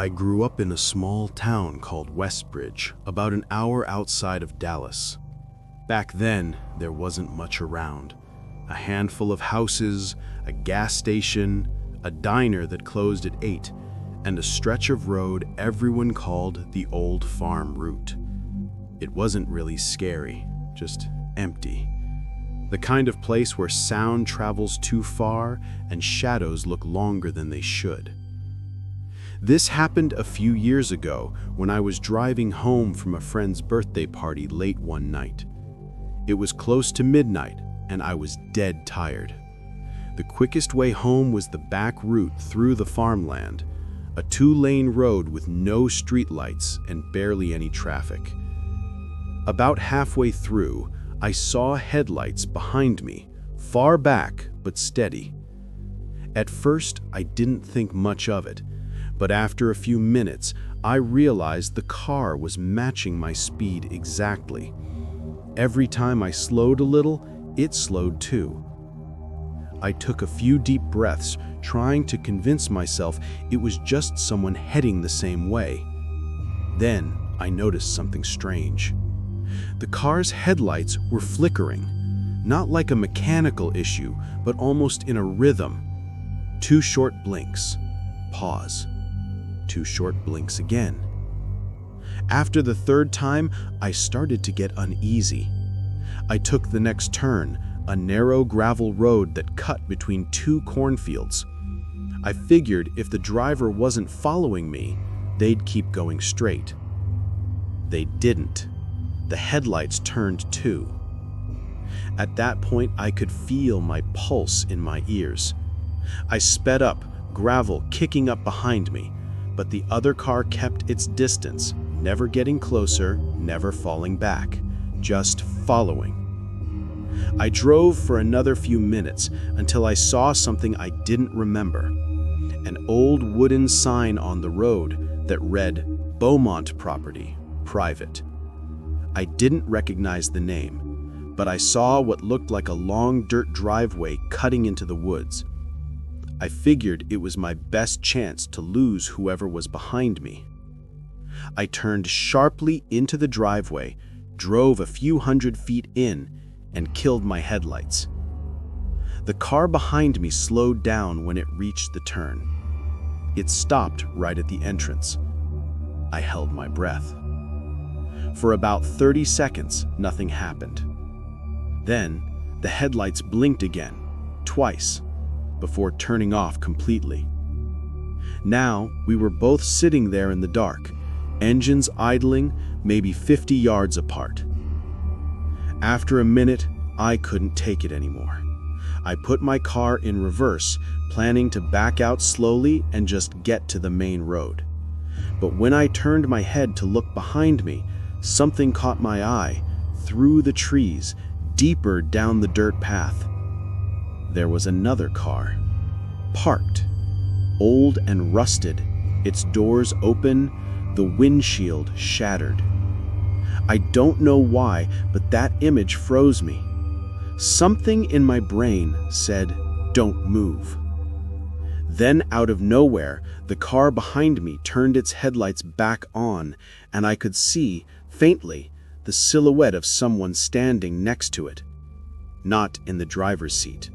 I grew up in a small town called Westbridge, about an hour outside of Dallas. Back then, there wasn't much around. A handful of houses, a gas station, a diner that closed at 8, and a stretch of road everyone called the Old Farm Route. It wasn't really scary, just empty. The kind of place where sound travels too far and shadows look longer than they should. This happened a few years ago when I was driving home from a friend's birthday party late one night. It was close to midnight and I was dead tired. The quickest way home was the back route through the farmland, a 2-lane road with no streetlights and barely any traffic. About halfway through, I saw headlights behind me, far back but steady. At first, I didn't think much of it, but after a few minutes, I realized the car was matching my speed exactly. Every time I slowed a little, it slowed too. I took a few deep breaths, trying to convince myself it was just someone heading the same way. Then I noticed something strange. The car's headlights were flickering, not like a mechanical issue, but almost in a rhythm. 2 short blinks, pause. 2 short blinks again. After the 3rd time, I started to get uneasy. I took the next turn, a narrow gravel road that cut between 2 cornfields. I figured if the driver wasn't following me, they'd keep going straight. They didn't. The headlights turned too. At that point, I could feel my pulse in my ears. I sped up, gravel kicking up behind me, but the other car kept its distance, never getting closer, never falling back, just following. I drove for another few minutes until I saw something I didn't remember. An old wooden sign on the road that read, "Beaumont Property, Private." I didn't recognize the name, but I saw what looked like a long dirt driveway cutting into the woods. I figured it was my best chance to lose whoever was behind me. I turned sharply into the driveway, drove a few hundred feet in, and killed my headlights. The car behind me slowed down when it reached the turn. It stopped right at the entrance. I held my breath. For about 30 seconds, nothing happened. Then, the headlights blinked again, twice, before turning off completely. Now, we were both sitting there in the dark, engines idling maybe 50 yards apart. After a minute, I couldn't take it anymore. I put my car in reverse, planning to back out slowly and just get to the main road. But when I turned my head to look behind me, something caught my eye, through the trees, deeper down the dirt path. There was another car, parked, old and rusted, its doors open, the windshield shattered. I don't know why, but that image froze me. Something in my brain said, "Don't move." Then out of nowhere, the car behind me turned its headlights back on, and I could see, faintly, the silhouette of someone standing next to it. Not in the driver's seat.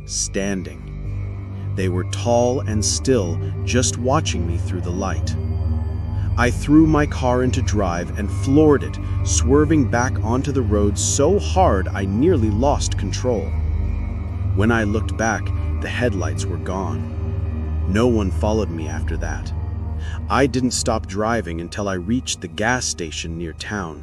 Standing. They were tall and still, just watching me through the light. I threw my car into drive and floored it, swerving back onto the road so hard I nearly lost control. When I looked back, the headlights were gone. No one followed me after that. I didn't stop driving until I reached the gas station near town.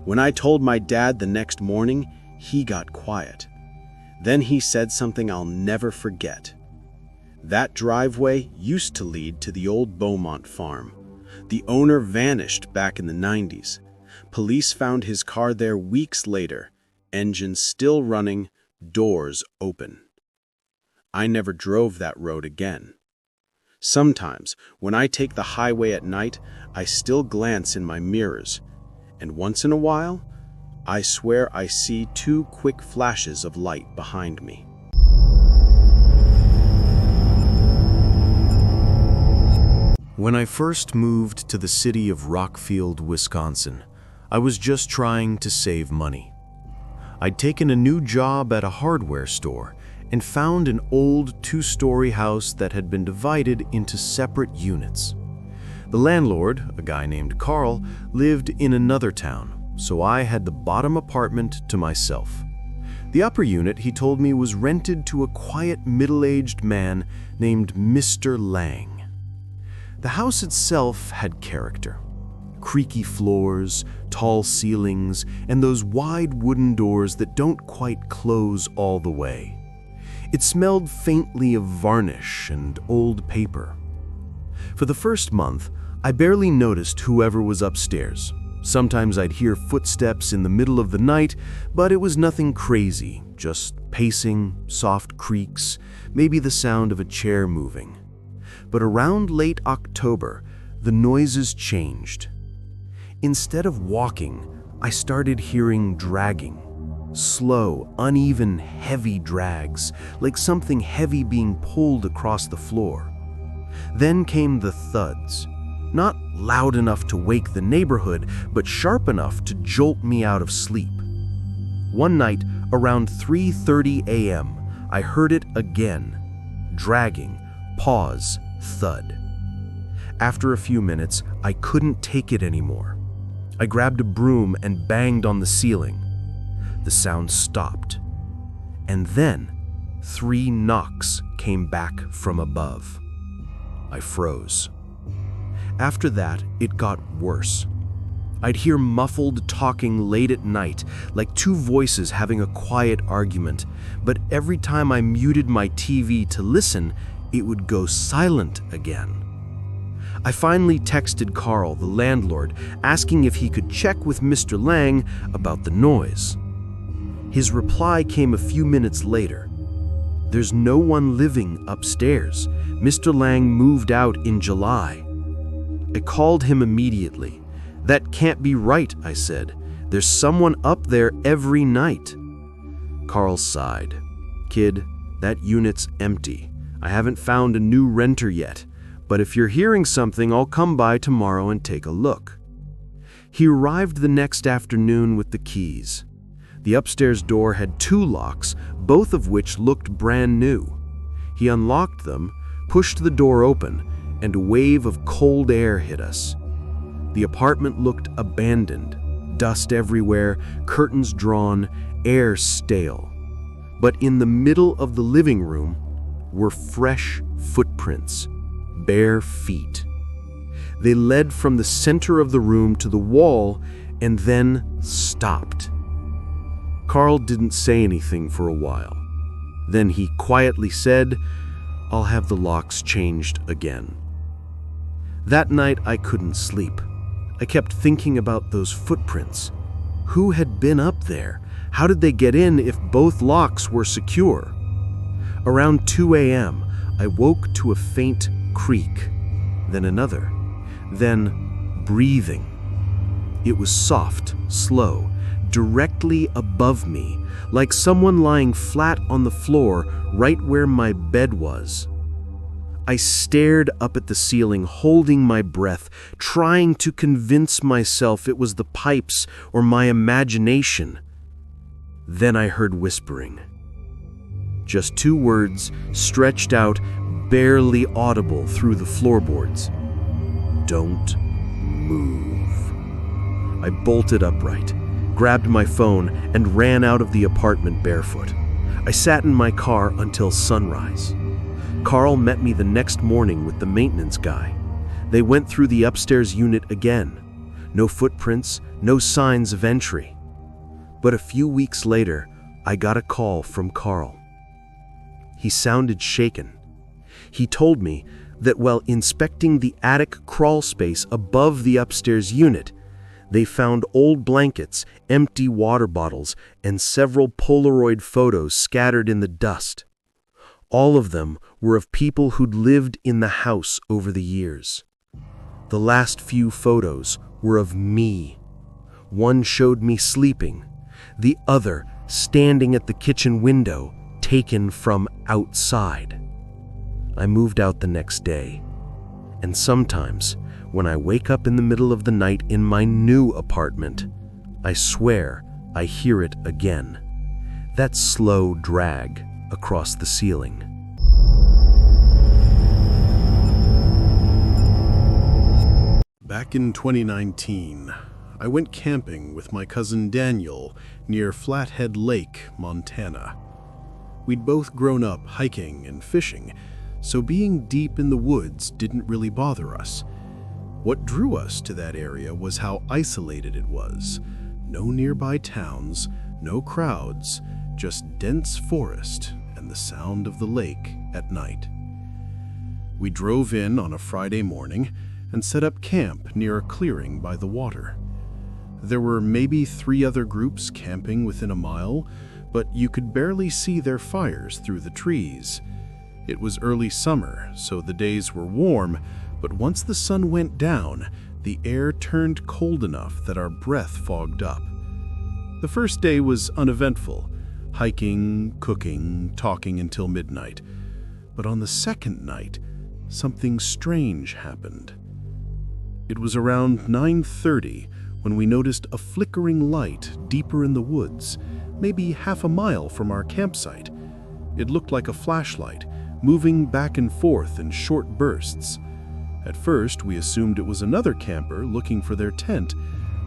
When I told my dad the next morning, he got quiet. Then he said something I'll never forget. That driveway used to lead to the old Beaumont farm. The owner vanished back in the 90s. Police found his car there weeks later, engine still running, doors open. I never drove that road again. Sometimes, when I take the highway at night, I still glance in my mirrors, and once in a while, I swear I see 2 quick flashes of light behind me. When I first moved to the city of Rockfield, Wisconsin, I was just trying to save money. I'd taken a new job at a hardware store and found an old two-story house that had been divided into separate units. The landlord, a guy named Carl, lived in another town, so I had the bottom apartment to myself. The upper unit, he told me, was rented to a quiet middle-aged man named Mr. Lang. The house itself had character. Creaky floors, tall ceilings, and those wide wooden doors that don't quite close all the way. It smelled faintly of varnish and old paper. For the first month, I barely noticed whoever was upstairs. Sometimes I'd hear footsteps in the middle of the night, but it was nothing crazy, just pacing, soft creaks, maybe the sound of a chair moving. But around late October, the noises changed. Instead of walking, I started hearing dragging. Slow, uneven, heavy drags, like something heavy being pulled across the floor. Then came the thuds. Not loud enough to wake the neighborhood, but sharp enough to jolt me out of sleep. One night, around 3:30 a.m., I heard it again. Dragging, pause, thud. After a few minutes, I couldn't take it anymore. I grabbed a broom and banged on the ceiling. The sound stopped. And then, 3 knocks came back from above. I froze. After that, it got worse. I'd hear muffled talking late at night, like 2 voices having a quiet argument, but every time I muted my TV to listen, it would go silent again. I finally texted Carl, the landlord, asking if he could check with Mr. Lang about the noise. His reply came a few minutes later. "There's no one living upstairs. Mr. Lang moved out in July." I called him immediately. "That can't be right," I said. "There's someone up there every night." Carl sighed. "Kid, that unit's empty. I haven't found a new renter yet, but if you're hearing something, I'll come by tomorrow and take a look." He arrived the next afternoon with the keys. The upstairs door had 2 locks, both of which looked brand new. He unlocked them, pushed the door open, and a wave of cold air hit us. The apartment looked abandoned, dust everywhere, curtains drawn, air stale. But in the middle of the living room were fresh footprints, bare feet. They led from the center of the room to the wall and then stopped. Carl didn't say anything for a while. Then he quietly said, "I'll have the locks changed again." That night I couldn't sleep. I kept thinking about those footprints. Who had been up there? How did they get in if both locks were secure? Around 2 a.m., I woke to a faint creak, then another, then breathing. It was soft, slow, directly above me, like someone lying flat on the floor right where my bed was. I stared up at the ceiling, holding my breath, trying to convince myself it was the pipes or my imagination. Then I heard whispering. Just 2 words stretched out, barely audible through the floorboards. "Don't move." I bolted upright, grabbed my phone, and ran out of the apartment barefoot. I sat in my car until sunrise. Carl met me the next morning with the maintenance guy. They went through the upstairs unit again. No footprints, no signs of entry. But a few weeks later, I got a call from Carl. He sounded shaken. He told me that while inspecting the attic crawl space above the upstairs unit, they found old blankets, empty water bottles, and several Polaroid photos scattered in the dust. All of them were of people who'd lived in the house over the years. The last few photos were of me. One showed me sleeping, the other standing at the kitchen window, taken from outside. I moved out the next day, And sometimes, when I wake up in the middle of the night in my new apartment, I swear I hear it again. That slow drag across the ceiling. Back in 2019, I went camping with my cousin Daniel near Flathead Lake, Montana. We'd both grown up hiking and fishing, so being deep in the woods didn't really bother us. What drew us to that area was how isolated it was. No nearby towns, no crowds, just dense forest and the sound of the lake at night. We drove in on a Friday morning and set up camp near a clearing by the water. There were maybe 3 other groups camping within a mile, but you could barely see their fires through the trees. It was early summer, so the days were warm, but once the sun went down, the air turned cold enough that our breath fogged up. The first day was uneventful, hiking, cooking, talking until midnight. But on the second night, something strange happened. It was around 9:30 when we noticed a flickering light deeper in the woods, maybe half a mile from our campsite. It looked like a flashlight, moving back and forth in short bursts. At first, we assumed it was another camper looking for their tent,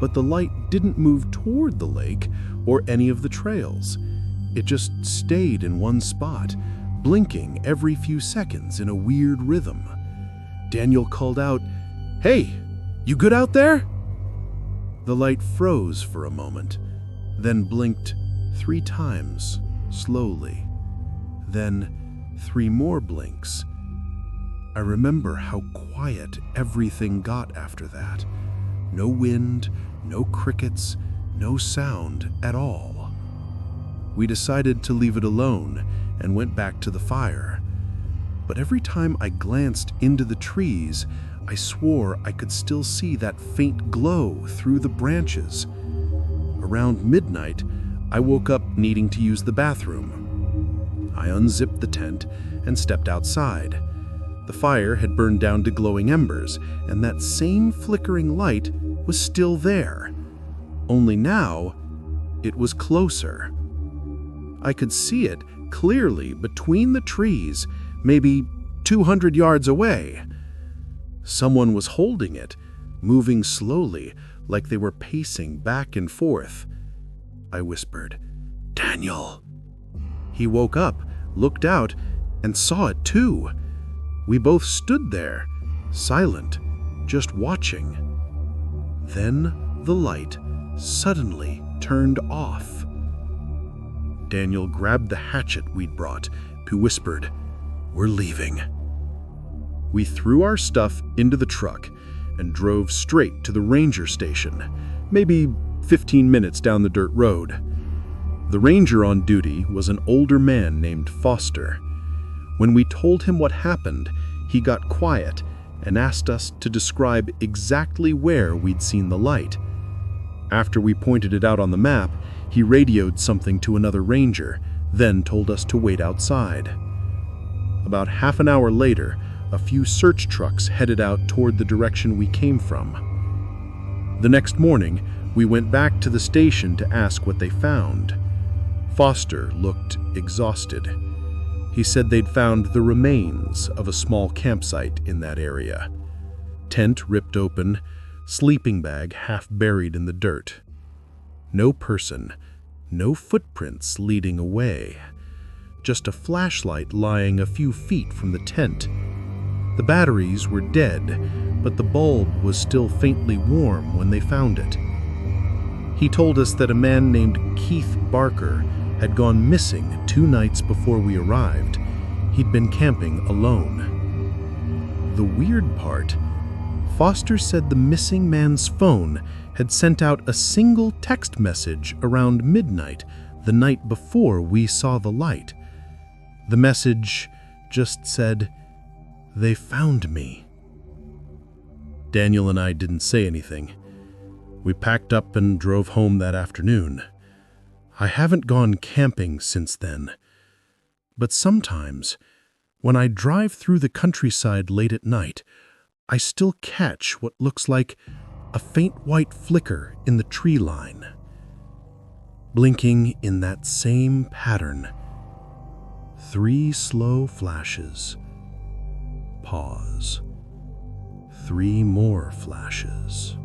but the light didn't move toward the lake or any of the trails. It just stayed in one spot, blinking every few seconds in a weird rhythm. Daniel called out, "Hey, you good out there?" The light froze for a moment, then blinked 3 times, slowly. Then 3 more blinks. I remember how quiet everything got after that. No wind, no crickets, no sound at all. We decided to leave it alone and went back to the fire. But every time I glanced into the trees, I swore I could still see that faint glow through the branches. Around midnight, I woke up needing to use the bathroom. I unzipped the tent and stepped outside. The fire had burned down to glowing embers, and that same flickering light was still there. Only now, it was closer. I could see it clearly between the trees, maybe 200 yards away. Someone was holding it, moving slowly, like they were pacing back and forth. I whispered, "Daniel." He woke up, looked out, and saw it too. We both stood there, silent, just watching. Then the light suddenly turned off. Daniel grabbed the hatchet we'd brought. He whispered, "We're leaving." We threw our stuff into the truck and drove straight to the ranger station, maybe 15 minutes down the dirt road. The ranger on duty was an older man named Foster. When we told him what happened, he got quiet and asked us to describe exactly where we'd seen the light. After we pointed it out on the map, he radioed something to another ranger, then told us to wait outside. About half an hour later, a few search trucks headed out toward the direction we came from. The next morning, we went back to the station to ask what they found. Foster looked exhausted. He said they'd found the remains of a small campsite in that area. Tent ripped open, sleeping bag half buried in the dirt. No person, no footprints leading away. Just a flashlight lying a few feet from the tent. The batteries were dead, but the bulb was still faintly warm when they found it. He told us that a man named Keith Barker had gone missing 2 nights before we arrived. He'd been camping alone. The weird part, Foster said the missing man's phone had sent out a single text message around midnight the night before we saw the light. The message just said, "They found me." Daniel and I didn't say anything. We packed up and drove home that afternoon. I haven't gone camping since then. But sometimes, when I drive through the countryside late at night, I still catch what looks like a faint white flicker in the tree line. Blinking in that same pattern. 3 slow flashes. Pause. 3 more flashes.